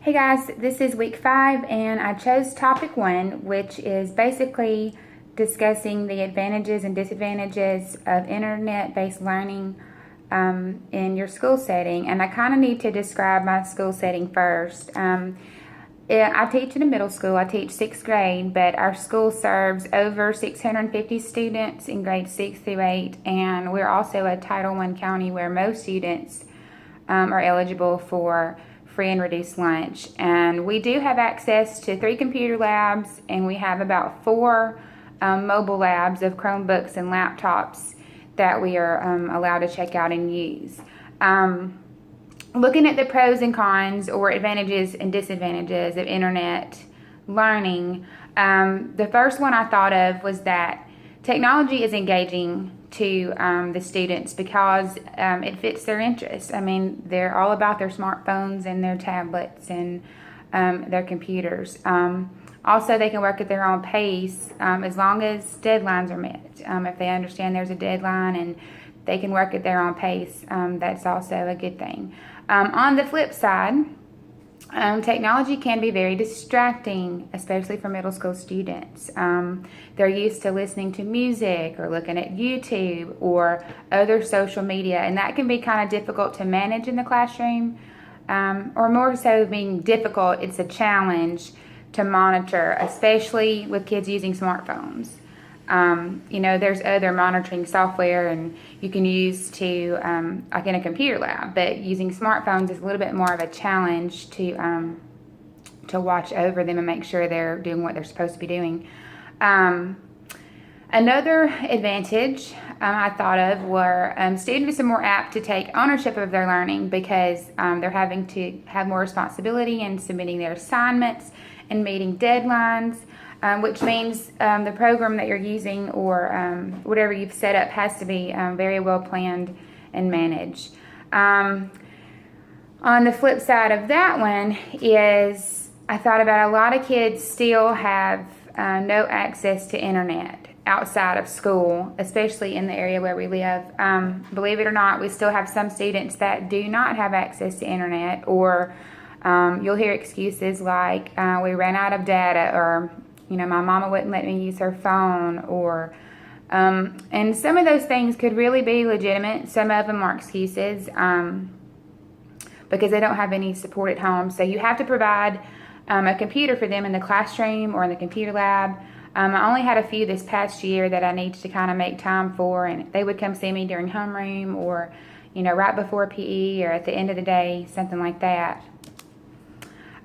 Hey guys, this is week 5 and I chose topic 1, which is basically discussing the advantages and disadvantages of internet-based learning in your school setting. And I kind of need to describe my school setting first. I teach in a middle school. I teach 6th grade, but our school serves over 650 students in grades 6 through 8, and we're also a Title I county where most students are eligible for free and reduced lunch. And we do have access to 3 computer labs, and we have about 4 mobile labs of Chromebooks and laptops that we are allowed to check out and use. Looking at the pros and cons, or advantages and disadvantages of internet learning, the first one I thought of was that technology is engaging to the students because it fits their interests. I mean, they're all about their smartphones and their tablets and their computers. Also, they can work at their own pace as long as deadlines are met. If they understand there's a deadline and they can work at their own pace, that's also a good thing. On the flip side, technology can be very distracting, especially for middle school students. They're used to listening to music or looking at YouTube or other social media, and that can be kind of difficult to manage in the classroom, or more so being difficult, it's a challenge to monitor, especially with kids using smartphones. There's other monitoring software and you can use to, like in a computer lab, but using smartphones is a little bit more of a challenge to watch over them and make sure they're doing what they're supposed to be doing. Another advantage I thought of were students are more apt to take ownership of their learning because they're having to have more responsibility in submitting their assignments and meeting deadlines. Which means the program that you're using or whatever you've set up has to be very well planned and managed. On the flip side of that one is I thought about a lot of kids still have no access to internet outside of school, especially in the area where we live. Believe it or not, we still have some students that do not have access to internet, or you'll hear excuses like we ran out of data, or my mama wouldn't let me use her phone, or and some of those things could really be legitimate. Some of them are excuses because they don't have any support at home. So you have to provide a computer for them in the classroom or in the computer lab. I only had a few this past year that I needed to kind of make time for, and they would come see me during homeroom or right before PE or at the end of the day, something like that.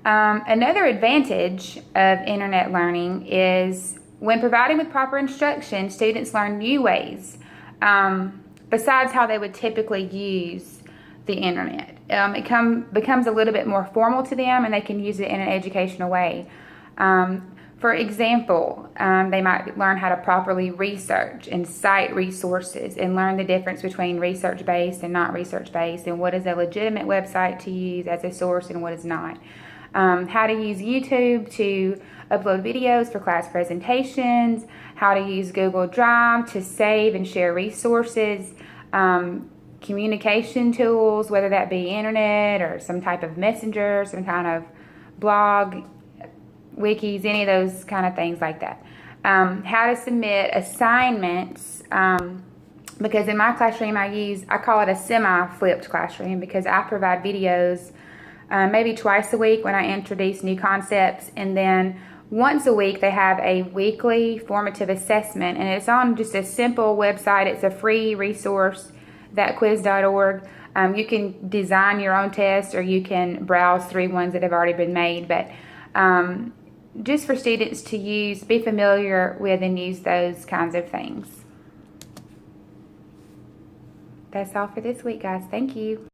Another advantage of internet learning is when providing with proper instruction, students learn new ways besides how they would typically use the internet. It becomes a little bit more formal to them, and they can use it in an educational way. For example, they might learn how to properly research and cite resources and learn the difference between research-based and not research-based, and what is a legitimate website to use as a source and what is not. How to use YouTube to upload videos for class presentations, how to use Google Drive to save and share resources, communication tools, whether that be internet or some type of messenger, some kind of blog, wikis, any of those kind of things like that. How to submit assignments, because in my classroom I call it a semi-flipped classroom because I provide videos maybe twice a week when I introduce new concepts, and then once a week they have a weekly formative assessment, and it's on just a simple website. It's a free resource, thatquiz.org. You can design your own test, or you can browse through ones that have already been made, but just for students to use, be familiar with, and use those kinds of things. That's all for this week, guys. Thank you.